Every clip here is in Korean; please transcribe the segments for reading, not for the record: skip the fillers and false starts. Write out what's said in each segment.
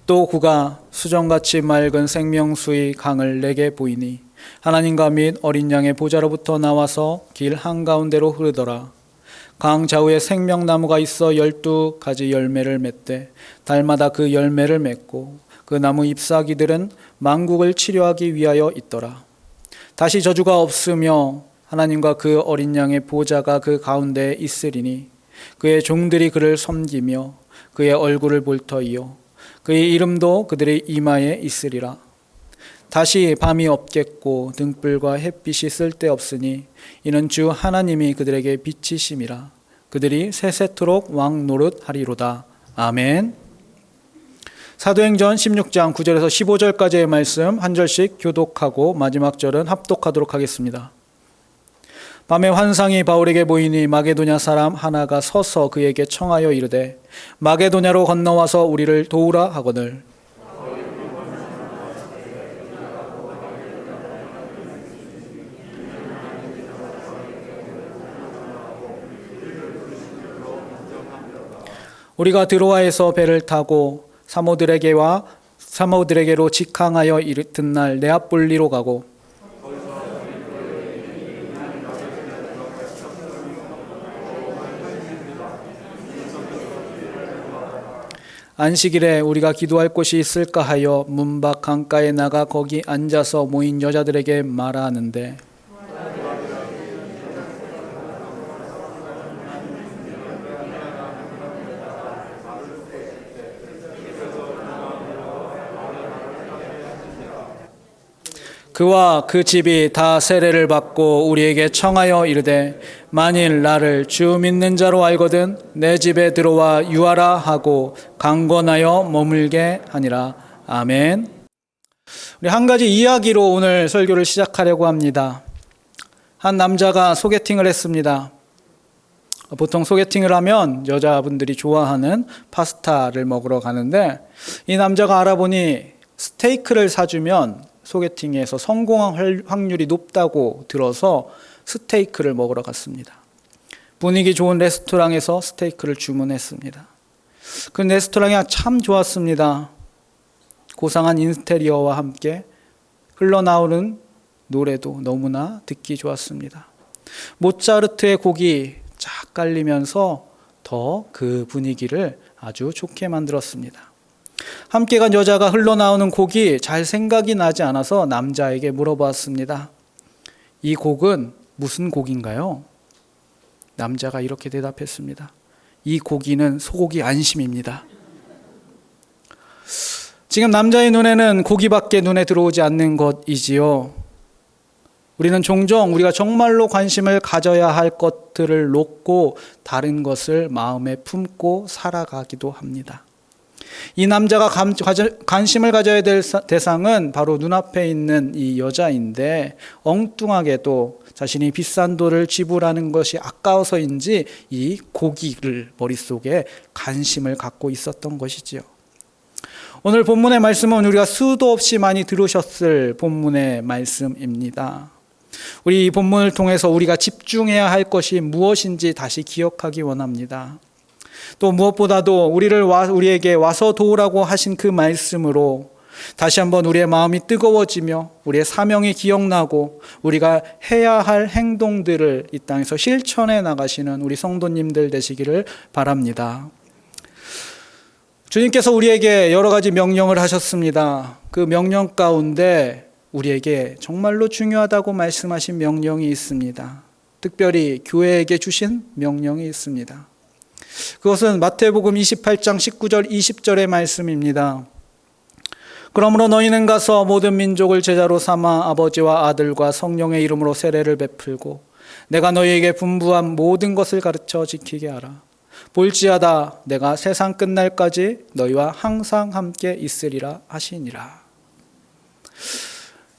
또 그가 수정같이 맑은 생명수의 강을 내게 보이니 하나님과 및 어린 양의 보좌로부터 나와서 길 한가운데로 흐르더라. 강 좌우에 생명나무가 있어 12가지 열매를 맺되 달마다 그 열매를 맺고 그 나무 잎사귀들은 만국을 치료하기 위하여 있더라. 다시 저주가 없으며 하나님과 그 어린 양의 보좌가 그 가운데에 있으리니 그의 종들이 그를 섬기며 그의 얼굴을 볼 터이요 그의 이름도 그들의 이마에 있으리라. 다시 밤이 없겠고 등불과 햇빛이 쓸데없으니 이는 주 하나님이 그들에게 빛이심이라. 그들이 세세토록 왕 노릇하리로다. 아멘. 사도행전 16장 9절에서 15절까지의 말씀 한 절씩 교독하고 마지막 절은 합독하도록 하겠습니다. 밤에 환상이 바울에게 보이니 마게도냐 사람 하나가 서서 그에게 청하여 이르되 마게도냐로 건너와서 우리를 도우라 하거늘 우리가 드로아에서 배를 타고 사모드레게로 직항하여 이튿날 네아폴리로 가고 안식일에 우리가 기도할 곳이 있을까 하여 문 밖 강가에 나가 거기 앉아서 모인 여자들에게 말하는데 그와 그 집이 다 세례를 받고 우리에게 청하여 이르되 만일 나를 주 믿는 자로 알거든 내 집에 들어와 유하라 하고 강권하여 머물게 하니라. 아멘. 우리 한 가지 이야기로 오늘 설교를 시작하려고 합니다. 한 남자가 소개팅을 했습니다. 보통 소개팅을 하면 여자분들이 좋아하는 파스타를 먹으러 가는데 이 남자가 알아보니 스테이크를 사주면 소개팅에서 성공할 확률이 높다고 들어서 스테이크를 먹으러 갔습니다. 분위기 좋은 레스토랑에서 스테이크를 주문했습니다. 그 레스토랑이 참 좋았습니다. 고상한 인테리어와 함께 흘러나오는 노래도 너무나 듣기 좋았습니다. 모차르트의 곡이 쫙 깔리면서 더 그 분위기를 아주 좋게 만들었습니다. 함께 간 여자가 흘러나오는 곡이 잘 생각이 나지 않아서 남자에게 물어봤습니다. 이 곡은 무슨 곡인가요? 남자가 이렇게 대답했습니다. 이 곡이는 소고기 안심입니다. 지금 남자의 눈에는 고기밖에 눈에 들어오지 않는 것이지요. 우리는 종종 우리가 정말로 관심을 가져야 할 것들을 놓고 다른 것을 마음에 품고 살아가기도 합니다. 이 남자가 관심을 가져야 될 대상은 바로 눈앞에 있는 이 여자인데 엉뚱하게도 자신이 비싼 돈을 지불하는 것이 아까워서인지 이 고기를 머릿속에 관심을 갖고 있었던 것이지요. 오늘 본문의 말씀은 우리가 수도 없이 많이 들으셨을 본문의 말씀입니다. 우리 이 본문을 통해서 우리가 집중해야 할 것이 무엇인지 다시 기억하기 원합니다. 또 무엇보다도 우리에게 와서 도우라고 하신 그 말씀으로 다시 한번 우리의 마음이 뜨거워지며 우리의 사명이 기억나고 우리가 해야 할 행동들을 이 땅에서 실천해 나가시는 우리 성도님들 되시기를 바랍니다. 주님께서 우리에게 여러 가지 명령을 하셨습니다. 그 명령 가운데 우리에게 정말로 중요하다고 말씀하신 명령이 있습니다. 특별히 교회에게 주신 명령이 있습니다. 그것은 마태복음 28장 19절 20절의 말씀입니다. 그러므로 너희는 가서 모든 민족을 제자로 삼아 아버지와 아들과 성령의 이름으로 세례를 베풀고 내가 너희에게 분부한 모든 것을 가르쳐 지키게 하라. 볼지어다 내가 세상 끝날까지 너희와 항상 함께 있으리라 하시니라.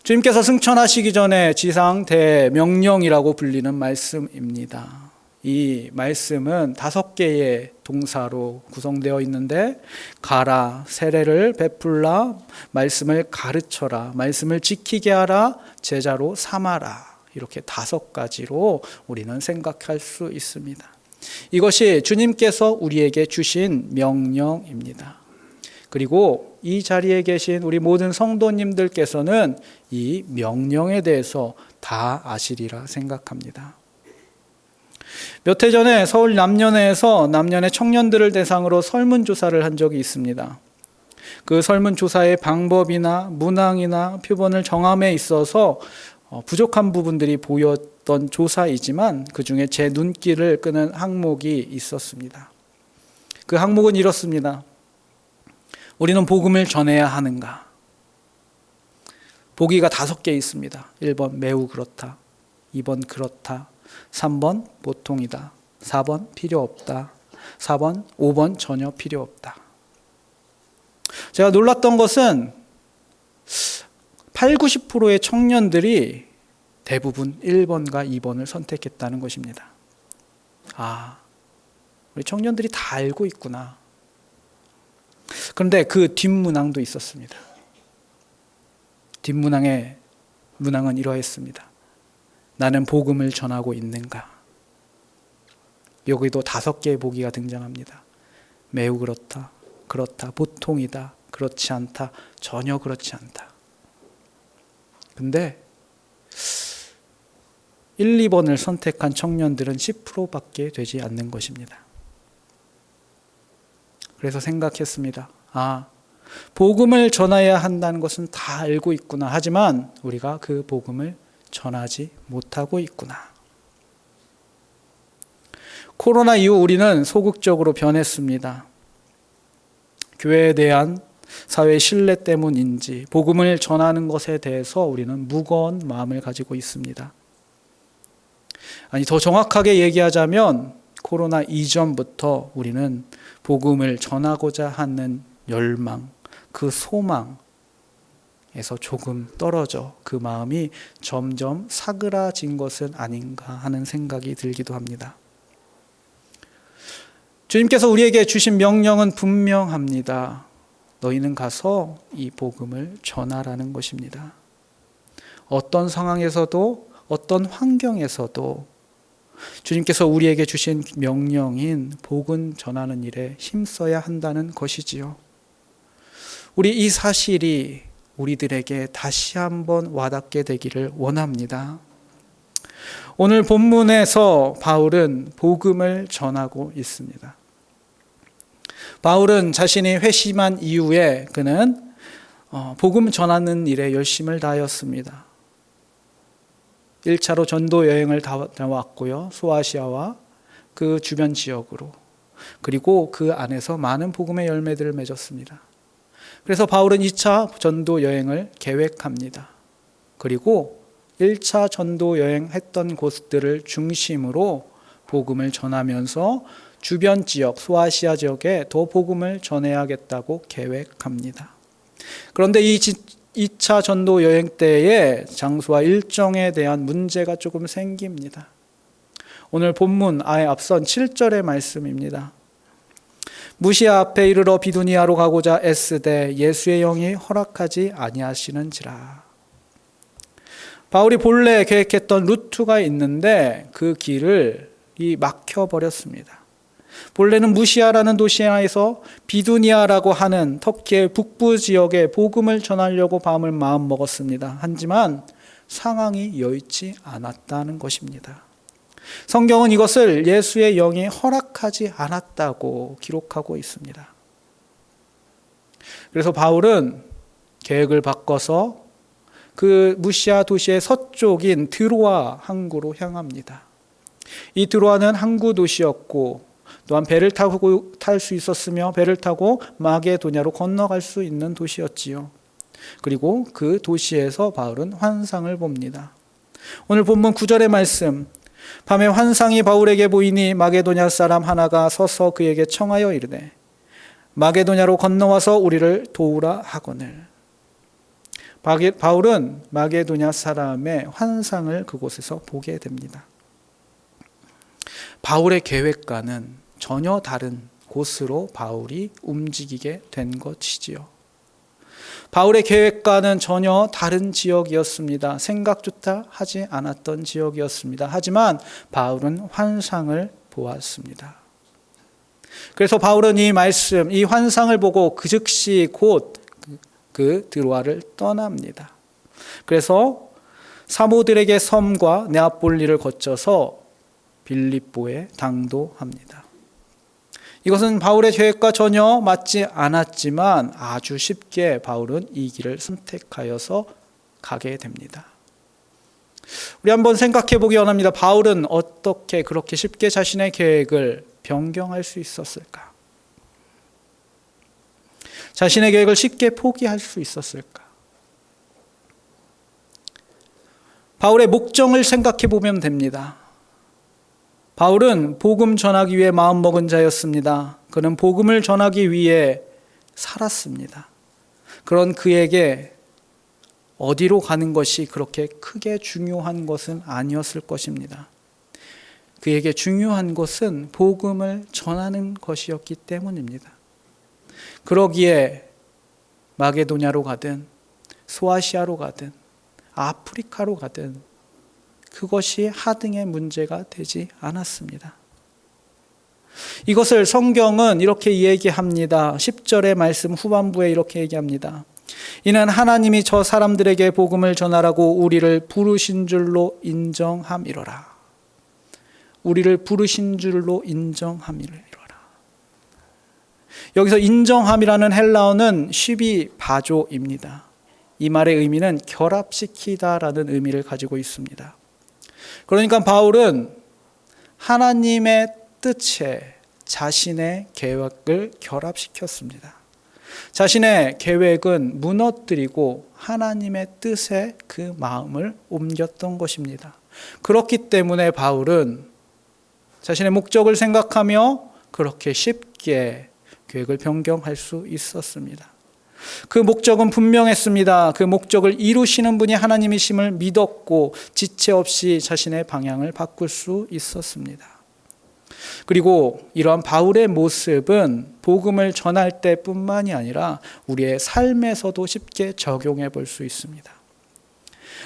주님께서 승천하시기 전에 지상 대명령이라고 불리는 말씀입니다. 이 말씀은 5개의 동사로 구성되어 있는데 가라, 세례를 베풀라, 말씀을 가르쳐라, 말씀을 지키게 하라, 제자로 삼아라, 이렇게 5가지로 우리는 생각할 수 있습니다. 이것이 주님께서 우리에게 주신 명령입니다. 그리고 이 자리에 계신 우리 모든 성도님들께서는 이 명령에 대해서 다 아시리라 생각합니다. 몇 해 전에 서울 남년회에서 남년회 청년들을 대상으로 설문조사를 한 적이 있습니다. 그 설문조사의 방법이나 문항이나 표본을 정함에 있어서 부족한 부분들이 보였던 조사이지만 그 중에 제 눈길을 끄는 항목이 있었습니다. 그 항목은 이렇습니다. 우리는 복음을 전해야 하는가? 보기가 5개 있습니다. 1번 매우 그렇다, 2번 그렇다, 3번 보통이다, 4번 필요 없다, 5번 전혀 필요 없다. 제가 놀랐던 것은 80~90%의 청년들이 대부분 1번과 2번을 선택했다는 것입니다. 우리 청년들이 다 알고 있구나. 그런데 그 뒷문항도 있었습니다. 문항은 이러했습니다. 나는 복음을 전하고 있는가? 여기도 5개의 보기가 등장합니다. 매우 그렇다, 그렇다, 보통이다, 그렇지 않다, 전혀 그렇지 않다. 근데 1, 2번을 선택한 청년들은 10%밖에 되지 않는 것입니다. 그래서 생각했습니다. 복음을 전해야 한다는 것은 다 알고 있구나. 하지만 우리가 그 복음을 전하지 못하고 있구나. 코로나 이후 우리는 소극적으로 변했습니다. 교회에 대한 사회의 신뢰 때문인지 복음을 전하는 것에 대해서 우리는 무거운 마음을 가지고 있습니다. 더 정확하게 얘기하자면 코로나 이전부터 우리는 복음을 전하고자 하는 열망, 그 소망에서 조금 떨어져 그 마음이 점점 사그라진 것은 아닌가 하는 생각이 들기도 합니다. 주님께서 우리에게 주신 명령은 분명합니다. 너희는 가서 이 복음을 전하라는 것입니다. 어떤 상황에서도 어떤 환경에서도 주님께서 우리에게 주신 명령인 복음 전하는 일에 힘써야 한다는 것이지요. 우리 이 사실이 우리들에게 다시 한번 와닿게 되기를 원합니다. 오늘 본문에서 바울은 복음을 전하고 있습니다. 바울은 자신이 회심한 이후에 그는 복음 전하는 일에 열심을 다하였습니다. 1차로 전도 여행을 다녀왔고요. 소아시아와 그 주변 지역으로. 그리고 그 안에서 많은 복음의 열매들을 맺었습니다. 그래서 바울은 2차 전도 여행을 계획합니다. 그리고 1차 전도 여행했던 곳들을 중심으로 복음을 전하면서 주변 지역, 소아시아 지역에 더 복음을 전해야겠다고 계획합니다. 그런데 이 2차 전도 여행 때에 장소와 일정에 대한 문제가 조금 생깁니다. 오늘 본문 앞선 7절의 말씀입니다. 무시아 앞에 이르러 비두니아로 가고자 애쓰되 예수의 영이 허락하지 아니하시는지라. 바울이 본래 계획했던 루트가 있는데 그 길이 막혀버렸습니다. 본래는 무시아라는 도시에서 비두니아라고 하는 터키의 북부 지역에 복음을 전하려고 마음 먹었습니다. 하지만 상황이 여의치 않았다는 것입니다. 성경은 이것을 예수의 영이 허락하지 않았다고 기록하고 있습니다. 그래서 바울은 계획을 바꿔서 그 무시아 도시의 서쪽인 드로아 항구로 향합니다. 이 드로아는 항구 도시였고 또한 배를 타고 탈 수 있었으며 배를 타고 마게도냐로 건너갈 수 있는 도시였지요. 그리고 그 도시에서 바울은 환상을 봅니다. 오늘 본문 9절의 말씀, 밤에 환상이 바울에게 보이니 마게도냐 사람 하나가 서서 그에게 청하여 이르되 마게도냐로 건너와서 우리를 도우라 하거늘. 바울은 마게도냐 사람의 환상을 그곳에서 보게 됩니다. 바울의 계획과는 전혀 다른 곳으로 바울이 움직이게 된 것이지요. 바울의 계획과는 전혀 다른 지역이었습니다. 생각조차 하지 않았던 지역이었습니다. 하지만 바울은 환상을 보았습니다. 그래서 바울은 이 말씀, 이 환상을 보고 그 즉시 곧 그 드로아를 떠납니다. 그래서 사모들에게 섬과 네아폴리를 거쳐서 빌립보에 당도합니다. 이것은 바울의 계획과 전혀 맞지 않았지만 아주 쉽게 바울은 이 길을 선택하여서 가게 됩니다. 우리 한번 생각해 보기 원합니다. 바울은 어떻게 그렇게 쉽게 자신의 계획을 변경할 수 있었을까? 자신의 계획을 쉽게 포기할 수 있었을까? 바울의 목적을 생각해 보면 됩니다. 바울은 복음 전하기 위해 마음먹은 자였습니다. 그는 복음을 전하기 위해 살았습니다. 그런 그에게 어디로 가는 것이 그렇게 크게 중요한 것은 아니었을 것입니다. 그에게 중요한 것은 복음을 전하는 것이었기 때문입니다. 그러기에 마게도냐로 가든 소아시아로 가든 아프리카로 가든 그것이 하등의 문제가 되지 않았습니다. 이것을 성경은 이렇게 얘기합니다. 10절의 말씀 후반부에 이렇게 얘기합니다. 이는 하나님이 저 사람들에게 복음을 전하라고 우리를 부르신 줄로 인정함이로라. 우리를 부르신 줄로 인정함이로라. 여기서 인정함이라는 헬라어는 쉬비 바조입니다. 이 말의 의미는 결합시키다라는 의미를 가지고 있습니다. 그러니까 바울은 하나님의 뜻에 자신의 계획을 결합시켰습니다. 자신의 계획은 무너뜨리고 하나님의 뜻에 그 마음을 옮겼던 것입니다. 그렇기 때문에 바울은 자신의 목적을 생각하며 그렇게 쉽게 계획을 변경할 수 있었습니다. 그 목적은 분명했습니다. 그 목적을 이루시는 분이 하나님이심을 믿었고 지체 없이 자신의 방향을 바꿀 수 있었습니다. 그리고 이러한 바울의 모습은 복음을 전할 때뿐만이 아니라 우리의 삶에서도 쉽게 적용해 볼 수 있습니다.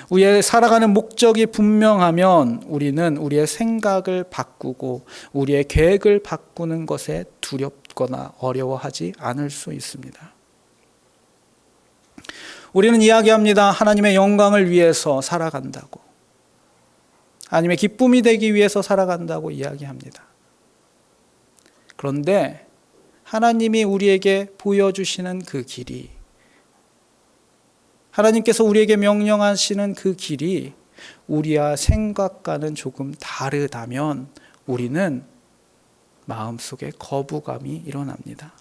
우리의 살아가는 목적이 분명하면 우리는 우리의 생각을 바꾸고 우리의 계획을 바꾸는 것에 두렵거나 어려워하지 않을 수 있습니다. 우리는 이야기합니다. 하나님의 영광을 위해서 살아간다고. 하나님의 기쁨이 되기 위해서 살아간다고 이야기합니다. 그런데 하나님이 우리에게 보여주시는 그 길이, 하나님께서 우리에게 명령하시는 그 길이 우리의 생각과는 조금 다르다면 우리는 마음속에 거부감이 일어납니다.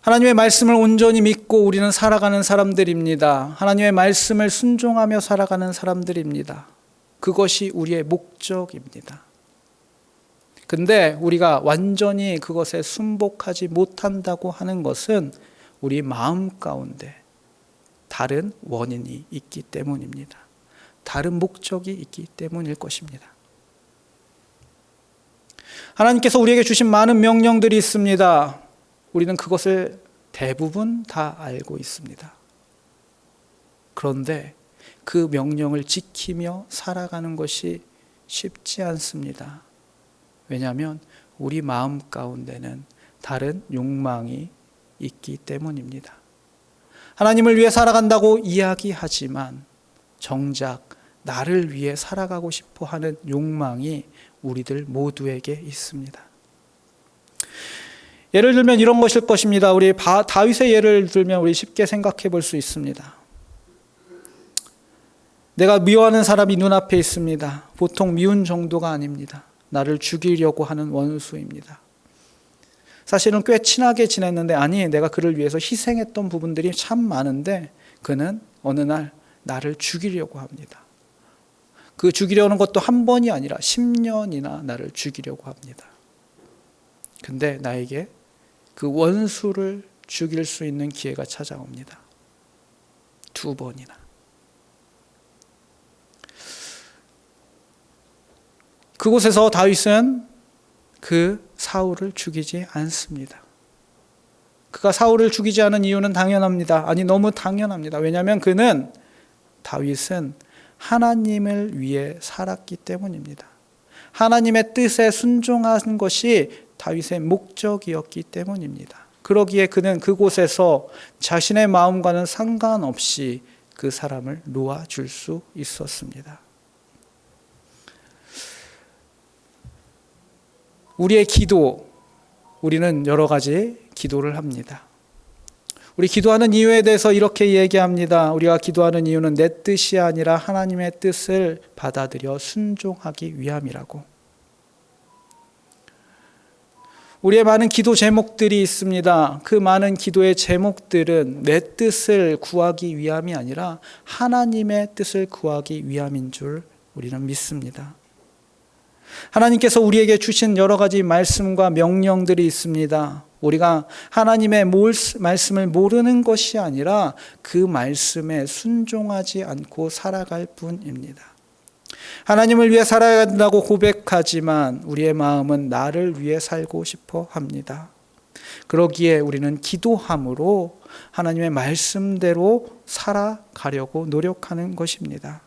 하나님의 말씀을 온전히 믿고 우리는 살아가는 사람들입니다. 하나님의 말씀을 순종하며 살아가는 사람들입니다. 그것이 우리의 목적입니다. 근데 우리가 완전히 그것에 순복하지 못한다고 하는 것은 우리 마음 가운데 다른 원인이 있기 때문입니다. 다른 목적이 있기 때문일 것입니다. 하나님께서 우리에게 주신 많은 명령들이 있습니다. 우리는 그것을 대부분 다 알고 있습니다. 그런데 그 명령을 지키며 살아가는 것이 쉽지 않습니다. 왜냐하면 우리 마음 가운데는 다른 욕망이 있기 때문입니다. 하나님을 위해 살아간다고 이야기하지만 정작 나를 위해 살아가고 싶어 하는 욕망이 우리들 모두에게 있습니다. 예를 들면 이런 것일 것입니다. 우리 다윗의 예를 들면 우리 쉽게 생각해 볼 수 있습니다. 내가 미워하는 사람이 눈앞에 있습니다. 보통 미운 정도가 아닙니다. 나를 죽이려고 하는 원수입니다. 사실은 꽤 친하게 지냈는데 내가 그를 위해서 희생했던 부분들이 참 많은데 그는 어느 날 나를 죽이려고 합니다. 그 죽이려는 것도 한 번이 아니라 10년이나 나를 죽이려고 합니다. 근데 나에게 그 원수를 죽일 수 있는 기회가 찾아옵니다. 2번이나. 그곳에서 다윗은 그 사울을 죽이지 않습니다. 그가 사울을 죽이지 않은 이유는 당연합니다. 너무 당연합니다. 왜냐하면 다윗은 하나님을 위해 살았기 때문입니다. 하나님의 뜻에 순종하는 것이 다윗의 목적이었기 때문입니다. 그러기에 그는 그곳에서 자신의 마음과는 상관없이 그 사람을 놓아줄 수 있었습니다. 우리의 기도, 우리는 여러 가지 기도를 합니다. 우리 기도하는 이유에 대해서 이렇게 얘기합니다. 우리가 기도하는 이유는 내 뜻이 아니라 하나님의 뜻을 받아들여 순종하기 위함이라고. 우리의 많은 기도 제목들이 있습니다. 그 많은 기도의 제목들은 내 뜻을 구하기 위함이 아니라 하나님의 뜻을 구하기 위함인 줄 우리는 믿습니다. 하나님께서 우리에게 주신 여러 가지 말씀과 명령들이 있습니다. 우리가 하나님의 말씀을 모르는 것이 아니라 그 말씀에 순종하지 않고 살아갈 뿐입니다. 하나님을 위해 살아야 한다고 고백하지만 우리의 마음은 나를 위해 살고 싶어 합니다. 그러기에 우리는 기도함으로 하나님의 말씀대로 살아가려고 노력하는 것입니다.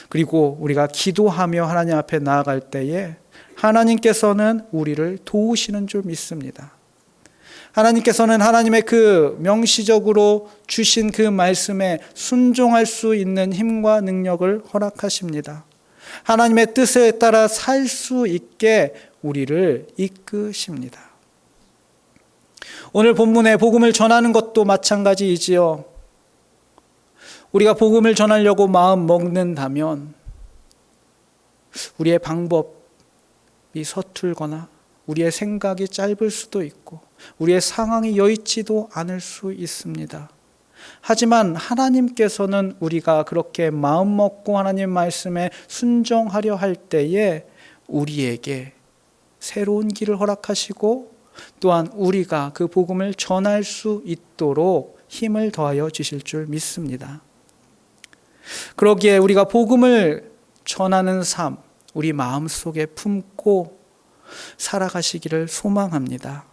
그리고 우리가 기도하며 하나님 앞에 나아갈 때에 하나님께서는 우리를 도우시는 줄 믿습니다. 하나님께서는 하나님의 그 명시적으로 주신 그 말씀에 순종할 수 있는 힘과 능력을 허락하십니다. 하나님의 뜻에 따라 살 수 있게 우리를 이끄십니다. 오늘 본문에 복음을 전하는 것도 마찬가지이지요. 우리가 복음을 전하려고 마음 먹는다면 우리의 방법이 서툴거나 우리의 생각이 짧을 수도 있고 우리의 상황이 여의치도 않을 수 있습니다. 하지만 하나님께서는 우리가 그렇게 마음 먹고 하나님 말씀에 순종하려 할 때에 우리에게 새로운 길을 허락하시고 또한 우리가 그 복음을 전할 수 있도록 힘을 더하여 주실 줄 믿습니다. 그러기에 우리가 복음을 전하는 삶, 우리 마음속에 품고 살아가시기를 소망합니다.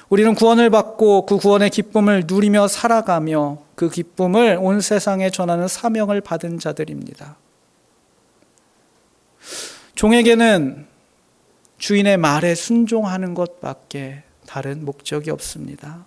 우리는 구원을 받고 그 구원의 기쁨을 누리며 살아가며 그 기쁨을 온 세상에 전하는 사명을 받은 자들입니다. 종에게는 주인의 말에 순종하는 것밖에 다른 목적이 없습니다.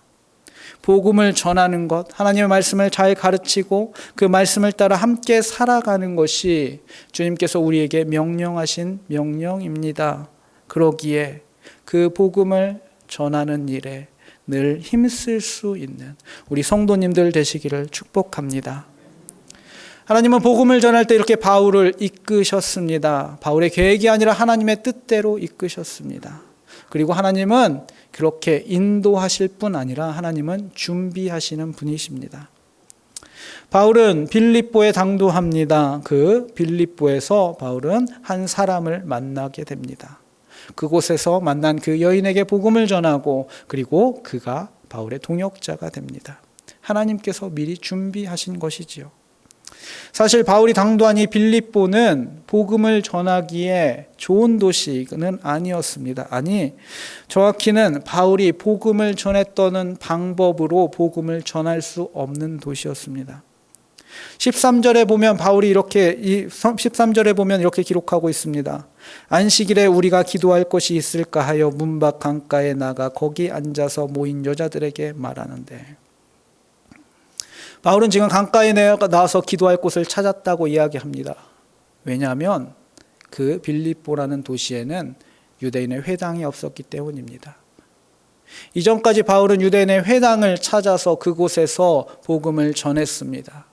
복음을 전하는 것, 하나님의 말씀을 잘 가르치고 그 말씀을 따라 함께 살아가는 것이 주님께서 우리에게 명령하신 명령입니다. 그러기에 그 복음을 전하는 일에 늘 힘쓸 수 있는 우리 성도님들 되시기를 축복합니다. 하나님은 복음을 전할 때 이렇게 바울을 이끄셨습니다. 바울의 계획이 아니라 하나님의 뜻대로 이끄셨습니다. 그리고 하나님은 그렇게 인도하실 뿐 아니라 하나님은 준비하시는 분이십니다. 바울은 빌립보에 당도합니다. 그 빌립보에서 바울은 한 사람을 만나게 됩니다. 그곳에서 만난 그 여인에게 복음을 전하고 그리고 그가 바울의 동역자가 됩니다. 하나님께서 미리 준비하신 것이지요. 사실 바울이 당도한 이 빌립보는 복음을 전하기에 좋은 도시는 아니었습니다. 아니, 정확히는 바울이 복음을 전했던 방법으로 복음을 전할 수 없는 도시였습니다. 13절에 보면 바울이 이렇게 13절에 보면 이렇게 기록하고 있습니다. 안식일에 우리가 기도할 것이 있을까 하여 문 밖 강가에 나가 거기 앉아서 모인 여자들에게 말하는데, 바울은 지금 강가에 나와서 기도할 곳을 찾았다고 이야기합니다. 왜냐하면 그 빌립보라는 도시에는 유대인의 회당이 없었기 때문입니다. 이전까지 바울은 유대인의 회당을 찾아서 그곳에서 복음을 전했습니다.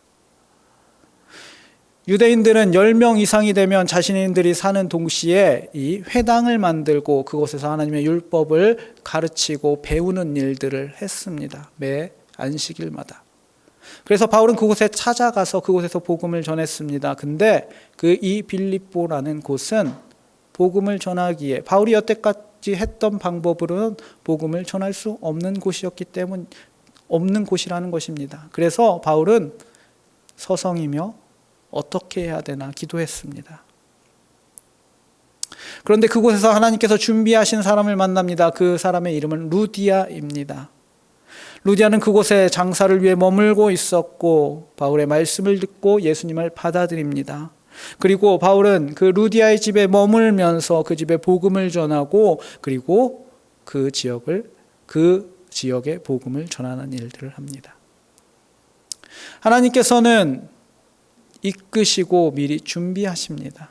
유대인들은 10명 이상이 되면 자신들이 사는 동시에 이 회당을 만들고 그곳에서 하나님의 율법을 가르치고 배우는 일들을 했습니다. 매 안식일마다. 그래서 바울은 그곳에 찾아가서 그곳에서 복음을 전했습니다. 근데 그 이 빌립보라는 곳은 복음을 전하기에 바울이 여태까지 했던 방법으로는 복음을 전할 수 없는 곳이었기 때문 없는 곳이라는 것입니다. 그래서 바울은 서성이며 어떻게 해야 되나 기도했습니다. 그런데 그곳에서 하나님께서 준비하신 사람을 만납니다. 그 사람의 이름은 루디아입니다. 루디아는 그곳에 장사를 위해 머물고 있었고 바울의 말씀을 듣고 예수님을 받아들입니다. 그리고 바울은 그 루디아의 집에 머물면서 그 집에 복음을 전하고 그리고 그 지역에 복음을 전하는 일들을 합니다. 하나님께서는 이끄시고 미리 준비하십니다.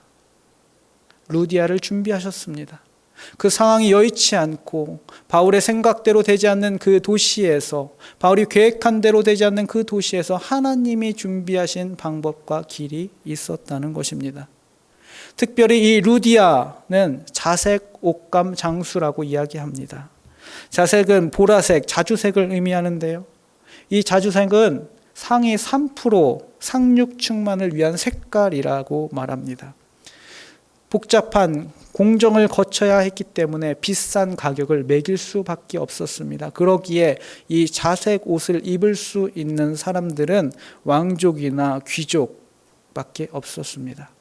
루디아를 준비하셨습니다. 그 상황이 여의치 않고 바울의 생각대로 되지 않는 그 도시에서, 바울이 계획한 대로 되지 않는 그 도시에서 하나님이 준비하신 방법과 길이 있었다는 것입니다. 특별히 이 루디아는 자색 옷감 장수라고 이야기합니다. 자색은 보라색, 자주색을 의미하는데요. 이 자주색은 상위 3% 상류층만을 위한 색깔이라고 말합니다. 복잡한 공정을 거쳐야 했기 때문에 비싼 가격을 매길 수밖에 없었습니다. 그러기에 이 자색 옷을 입을 수 있는 사람들은 왕족이나 귀족밖에 없었습니다.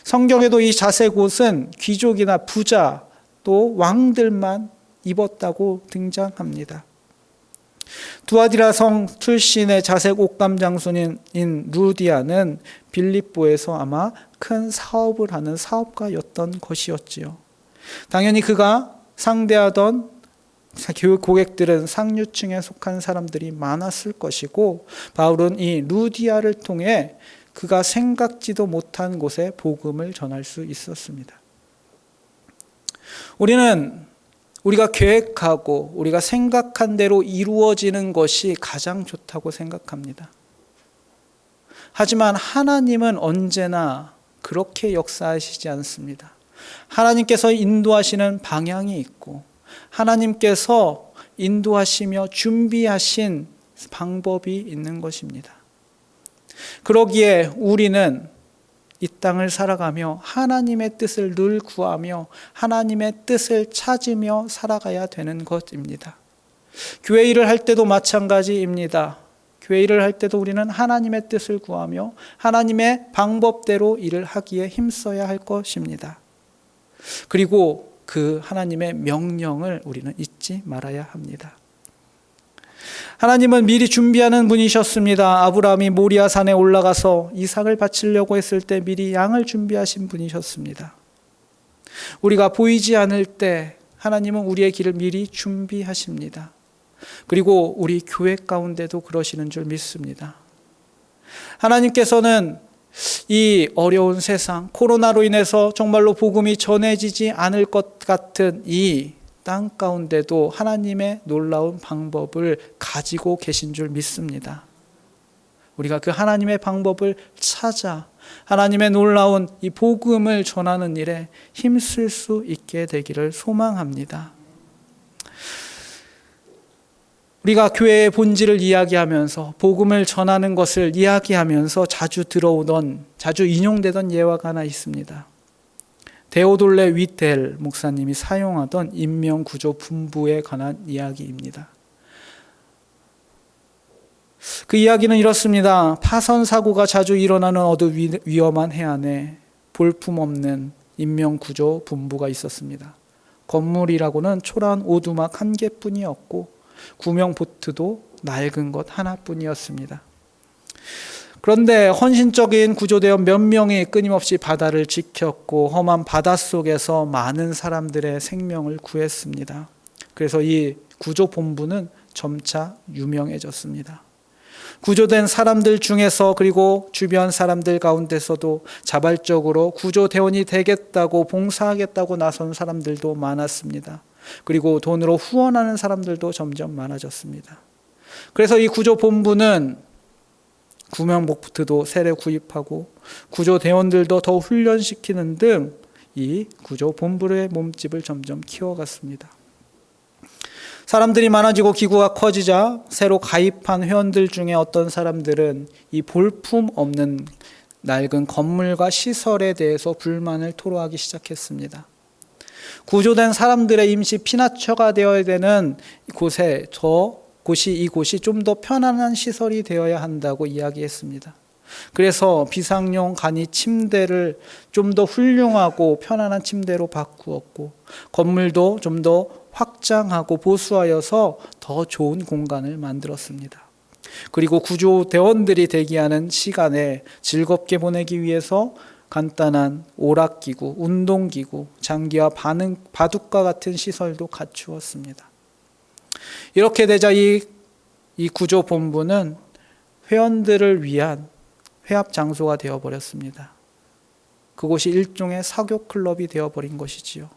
성경에도 이 자색 옷은 귀족이나 부자 또 왕들만 입었다고 등장합니다. 두아디라 성 출신의 자색 옷감 장수인 루디아는 빌립보에서 아마 큰 사업을 하는 사업가였던 것이었지요. 당연히 그가 상대하던 고객들은 상류층에 속한 사람들이 많았을 것이고, 바울은 이 루디아를 통해 그가 생각지도 못한 곳에 복음을 전할 수 있었습니다. 우리가 계획하고 우리가 생각한 대로 이루어지는 것이 가장 좋다고 생각합니다. 하지만 하나님은 언제나 그렇게 역사하시지 않습니다. 하나님께서 인도하시는 방향이 있고 하나님께서 인도하시며 준비하신 방법이 있는 것입니다. 그러기에 우리는 이 땅을 살아가며 하나님의 뜻을 늘 구하며 하나님의 뜻을 찾으며 살아가야 되는 것입니다. 교회 일을 할 때도 마찬가지입니다. 교회 일을 할 때도 우리는 하나님의 뜻을 구하며 하나님의 방법대로 일을 하기에 힘써야 할 것입니다. 그리고 그 하나님의 명령을 우리는 잊지 말아야 합니다. 하나님은 미리 준비하는 분이셨습니다. 아브라함이 모리아 산에 올라가서 이삭을 바치려고 했을 때 미리 양을 준비하신 분이셨습니다. 우리가 보이지 않을 때 하나님은 우리의 길을 미리 준비하십니다. 그리고 우리 교회 가운데도 그러시는 줄 믿습니다. 하나님께서는 이 어려운 세상, 코로나로 인해서 정말로 복음이 전해지지 않을 것 같은 이 땅 가운데도 하나님의 놀라운 방법을 가지고 계신 줄 믿습니다. 우리가 그 하나님의 방법을 찾아 하나님의 놀라운 이 복음을 전하는 일에 힘쓸 수 있게 되기를 소망합니다. 우리가 교회의 본질을 이야기하면서 복음을 전하는 것을 이야기하면서 자주 인용되던 예화가 하나 있습니다. 데오돌레 위텔 목사님이 사용하던 인명구조 분부에 관한 이야기입니다. 그 이야기는 이렇습니다. 파선 사고가 자주 일어나는 어두 위험한 해안에 볼품없는 인명구조 분부가 있었습니다. 건물이라고는 초라한 오두막 한 개뿐이었고 구명 보트도 낡은 것 하나뿐이었습니다. 그런데 헌신적인 구조대원 몇 명이 끊임없이 바다를 지켰고 험한 바닷속에서 많은 사람들의 생명을 구했습니다. 그래서 이 구조본부는 점차 유명해졌습니다. 구조된 사람들 중에서 그리고 주변 사람들 가운데서도 자발적으로 구조대원이 되겠다고 봉사하겠다고 나선 사람들도 많았습니다. 그리고 돈으로 후원하는 사람들도 점점 많아졌습니다. 그래서 이 구조본부는 구명보트도 새로 구입하고 구조대원들도 더 훈련시키는 등 이 구조본부의 몸집을 점점 키워갔습니다. 사람들이 많아지고 기구가 커지자 새로 가입한 회원들 중에 어떤 사람들은 이 볼품 없는 낡은 건물과 시설에 대해서 불만을 토로하기 시작했습니다. 구조된 사람들의 임시 피난처가 되어야 되는 이곳이 좀 더 편안한 시설이 되어야 한다고 이야기했습니다. 그래서 비상용 간이 침대를 좀 더 훌륭하고 편안한 침대로 바꾸었고 건물도 좀 더 확장하고 보수하여서 더 좋은 공간을 만들었습니다. 그리고 구조대원들이 대기하는 시간에 즐겁게 보내기 위해서 간단한 오락기구, 운동기구, 장기와 바둑과 같은 시설도 갖추었습니다. 이렇게 되자 이 구조본부는 회원들을 위한 회합 장소가 되어버렸습니다. 그곳이 일종의 사교클럽이 되어버린 것이지요.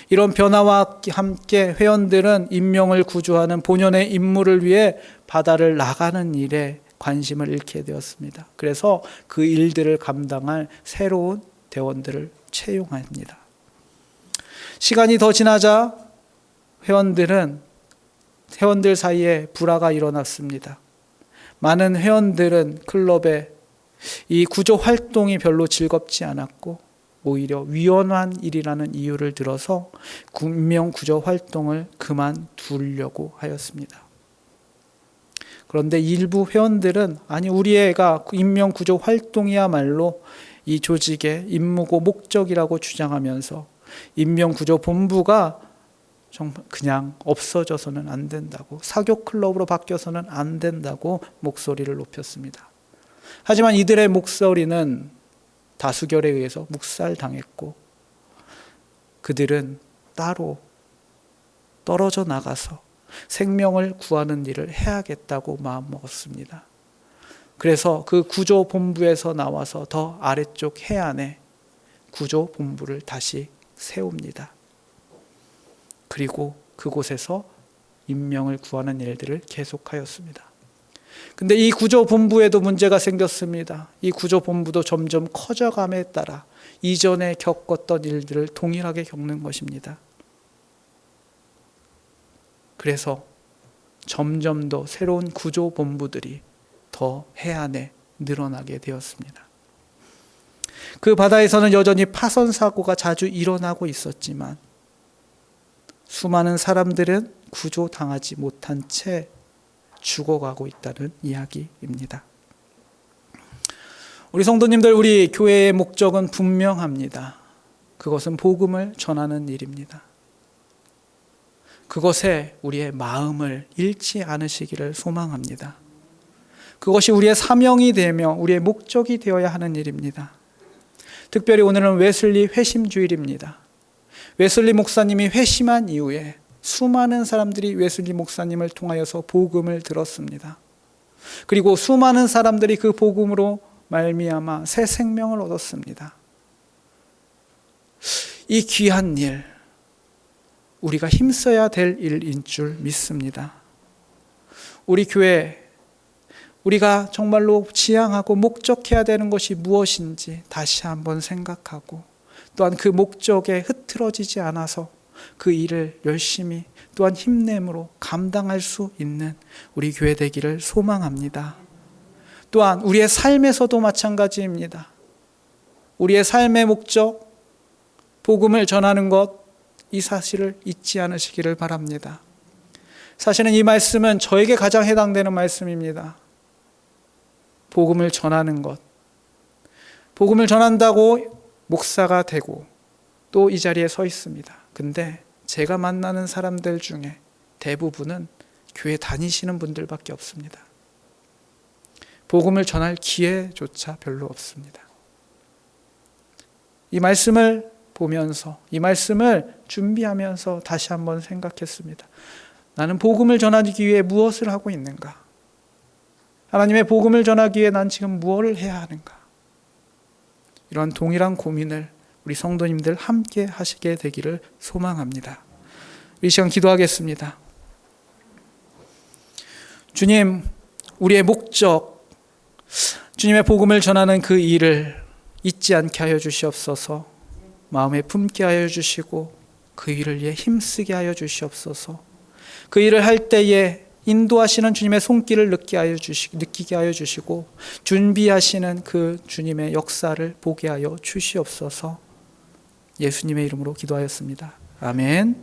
이런 변화와 함께 회원들은 인명을 구조하는 본연의 임무를 위해 바다를 나가는 일에 관심을 잃게 되었습니다. 그래서 그 일들을 감당할 새로운 대원들을 채용합니다. 시간이 더 지나자 회원들 사이에 불화가 일어났습니다. 많은 회원들은 클럽의 이 구조 활동이 별로 즐겁지 않았고 오히려 위험한 일이라는 이유를 들어서 인명 구조 활동을 그만두려고 하였습니다. 그런데 일부 회원들은 아니 우리 애가 인명 구조 활동이야말로 이 조직의 임무고 목적이라고 주장하면서 인명 구조 본부가 정말 그냥 없어져서는 안 된다고, 사교 클럽으로 바뀌어서는 안 된다고 목소리를 높였습니다. 하지만 이들의 목소리는 다수결에 의해서 묵살당했고 그들은 따로 떨어져 나가서 생명을 구하는 일을 해야겠다고 마음먹었습니다. 그래서 그 구조본부에서 나와서 더 아래쪽 해안에 구조본부를 다시 세웁니다. 그리고 그곳에서 인명을 구하는 일들을 계속하였습니다. 근데 이 구조본부에도 문제가 생겼습니다. 이 구조본부도 점점 커져감에 따라 이전에 겪었던 일들을 동일하게 겪는 것입니다. 그래서 점점 더 새로운 구조본부들이 더 해안에 늘어나게 되었습니다. 그 바다에서는 여전히 파손 사고가 자주 일어나고 있었지만 수많은 사람들은 구조당하지 못한 채 죽어가고 있다는 이야기입니다. 우리 성도님들, 우리 교회의 목적은 분명합니다. 그것은 복음을 전하는 일입니다. 그것에 우리의 마음을 잃지 않으시기를 소망합니다. 그것이 우리의 사명이 되며 우리의 목적이 되어야 하는 일입니다. 특별히 오늘은 웨슬리 회심주일입니다. 웨슬리 목사님이 회심한 이후에 수많은 사람들이 웨슬리 목사님을 통하여서 복음을 들었습니다. 그리고 수많은 사람들이 그 복음으로 말미암아 새 생명을 얻었습니다. 이 귀한 일, 우리가 힘써야 될 일인 줄 믿습니다. 우리 교회, 우리가 정말로 지향하고 목적해야 되는 것이 무엇인지 다시 한번 생각하고 또한 그 목적에 흐트러지지 않아서 그 일을 열심히 또한 힘냄으로 감당할 수 있는 우리 교회 되기를 소망합니다. 또한 우리의 삶에서도 마찬가지입니다. 우리의 삶의 목적, 복음을 전하는 것, 이 사실을 잊지 않으시기를 바랍니다. 사실은 이 말씀은 저에게 가장 해당되는 말씀입니다. 복음을 전하는 것, 복음을 전한다고 목사가 되고 또 이 자리에 서 있습니다. 근데 제가 만나는 사람들 중에 대부분은 교회 다니시는 분들밖에 없습니다. 복음을 전할 기회조차 별로 없습니다. 이 말씀을 보면서, 이 말씀을 준비하면서 다시 한번 생각했습니다. 나는 복음을 전하기 위해 무엇을 하고 있는가? 하나님의 복음을 전하기 위해 난 지금 무엇을 해야 하는가? 이런 동일한 고민을 우리 성도님들 함께 하시게 되기를 소망합니다. 이 시간 기도하겠습니다. 주님, 우리의 목적, 주님의 복음을 전하는 그 일을 잊지 않게 하여 주시옵소서. 마음에 품게 하여 주시고 그 일을 위해 힘쓰게 하여 주시옵소서. 그 일을 할 때에 인도하시는 주님의 손길을 느끼게 하여 주시고 준비하시는 그 주님의 역사를 보게 하여 주시옵소서. 예수님의 이름으로 기도하였습니다. 아멘.